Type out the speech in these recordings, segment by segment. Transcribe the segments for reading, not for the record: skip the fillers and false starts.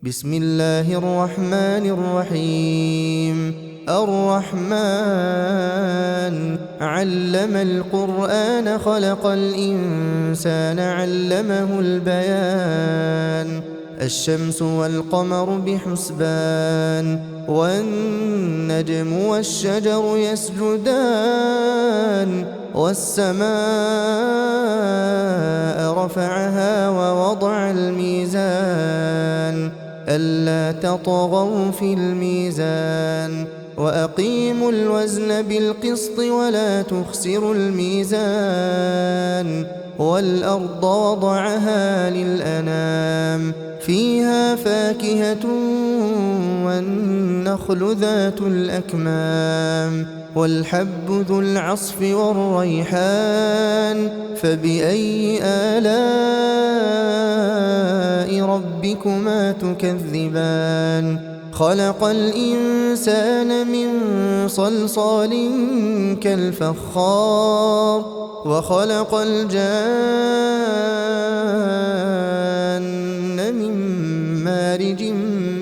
بسم الله الرحمن الرحيم. الرحمن علم القرآن خلق الإنسان علمه البيان. الشمس والقمر بحسبان والنجم والشجر يسجدان والسماء رفعها ووضع الميزان ألا تطغوا في الميزان وأقيموا الوزن بالقسط ولا تخسروا الميزان والأرض وضعها للأنام فيها فاكهة والنخل ذات الأكمام والحب ذو العصف والريحان فبأي آلاء ربكما تكذبان خلق الإنسان من صلصال كالفخار وخلق الجان من مارج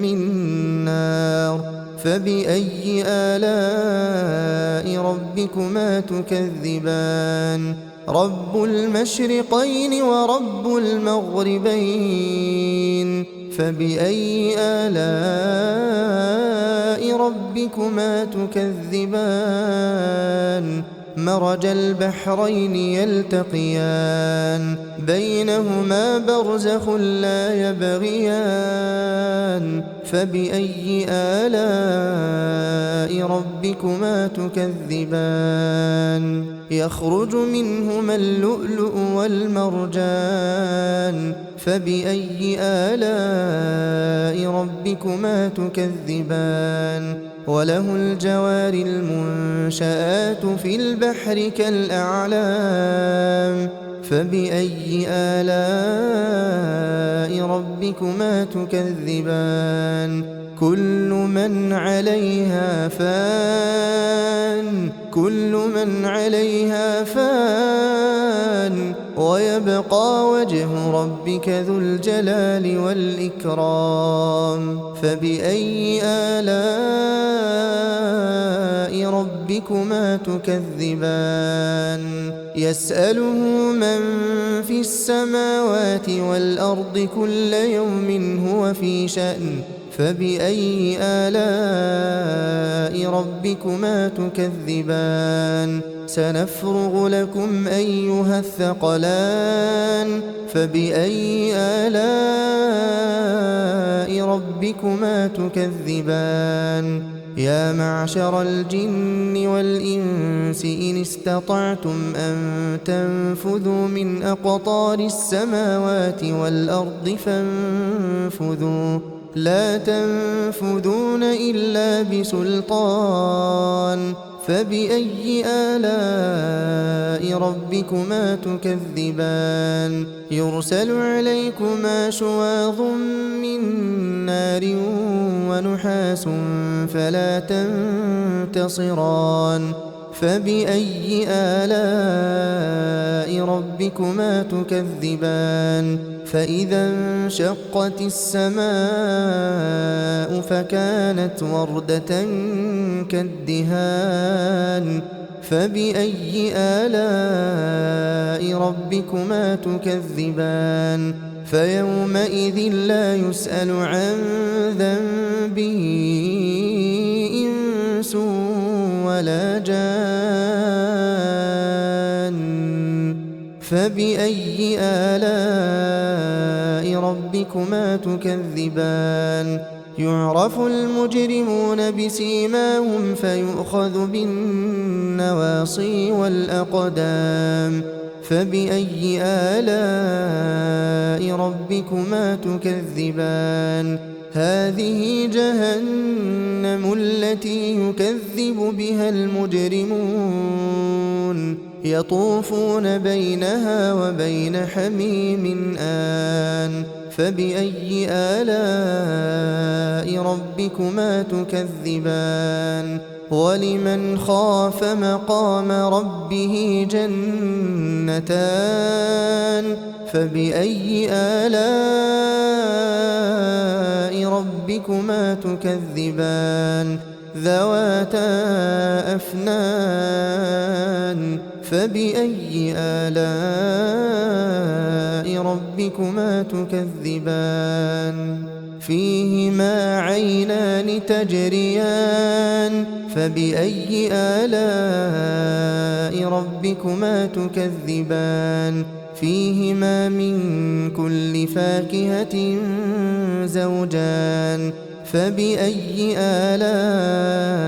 من نار فبأي آلاء ربكما تكذبان رب المشرقين ورب المغربين فبأي آلاء ربكما تكذبان مرج البحرين يلتقيان بينهما برزخ لا يبغيان فبأي آلاء ربكما تكذبان يخرج منهما اللؤلؤ والمرجان فبأي آلاء ربكما تكذبان وله الجوار المنشآت في البحر كالأعلام فبأي آلاء ربكما تكذبان كل من عليها فان ويبقى وجه ربك ذو الجلال والإكرام فبأي آلاء ربكما تكذبان يسأله من في السماوات والأرض كل يوم هو في شأن فبأي آلاء ربكما تكذبان سنفرغ لكم أيها الثقلان فبأي آلاء ربكما تكذبان يا معشر الجن والإنس إن استطعتم أن تنفذوا من أقطار السماوات والأرض فانفذوا لا تنفذون إلا بسلطان فبأي آلاء ربكما تكذبان يرسل عليكما شواظ من نار ونحاس فلا تنتصران فبأي آلاء ربكما تكذبان فإذا انشقت السماء فكانت وردة كالدهان فبأي آلاء ربكما تكذبان فيومئذ لا يسأل عن ذنبه إنس ولا جان فبأي آلاء ربكما تكذبان يعرف المجرمون بسيماهم فيؤخذ بالنواصي والأقدام فبأي آلاء ربكما تكذبان هذه جهنم التي يكذب بها المجرمون يطوفون بينها وبين حميم آن فبأي آلاء ربكما تكذبان ولمن خاف مقام ربه جنتان فبأي آلاء ربكما تكذبان ذواتا أفنان فبأي آلاء ربكما تكذبان فيهما عينان تجريان فبأي آلاء ربكما تكذبان فيهما من كل فاكهة زوجان فبأي آلاء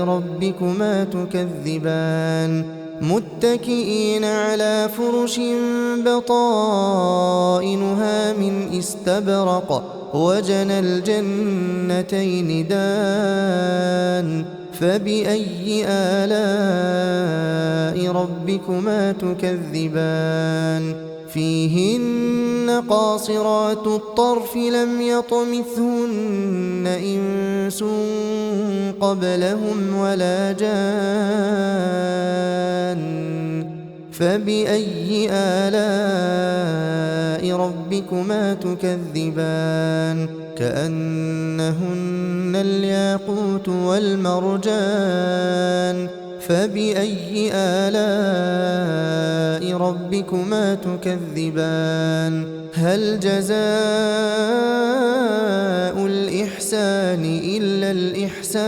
ربكما تكذبان متكئين على فرش بطائنها من استبرق وجنى الجنتين دان فبأي آلاء ربكما تكذبان فيهن قاصرات الطرف لم يطمثهن إنس قبلهم ولا جان فبأي آلاء ربكما تكذبان كأنهن الياقوت والمرجان فبأي آلاء ربكما تكذبان هل جزاء الإحسان إلا الإحسان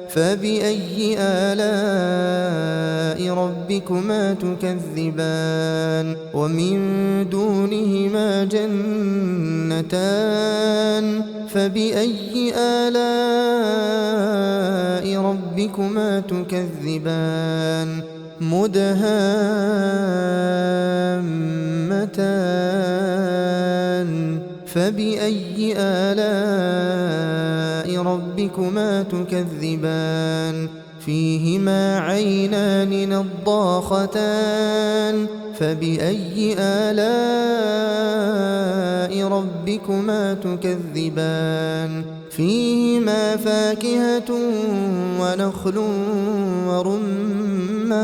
فبأي آلاء ربكما تكذبان ومن دونهما جنتان فبأي آلاء ربكما تكذبان مدهامتان فبأي آلاء ربكما تكذبان فيهما عينان نضاختان فبأي آلاء ربكما تكذبان فيهما فاكهة ونخل ورمان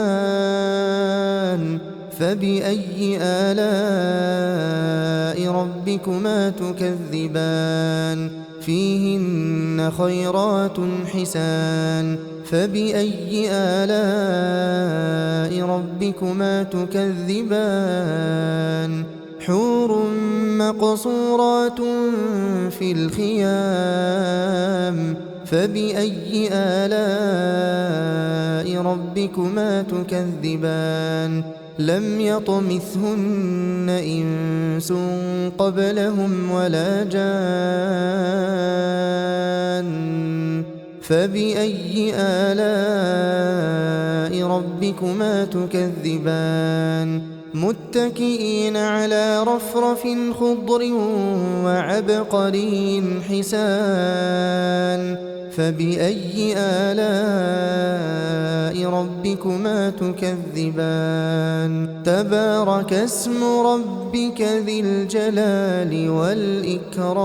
فبأي آلاء ربكما تكذبان فيهن خيرات حسان فبأي آلاء ربكما تكذبان حور مقصورات في الخيام فبأي آلاء ربكما تكذبان لم يطمثهن إنس قبلهم ولا جان فبأي آلاء ربكما تكذبان متكئين على رفرف خضر وعبقري حسان فبأي آلاء ربكما تكذبان تبارك اسم ربك ذي الجلال والإكرام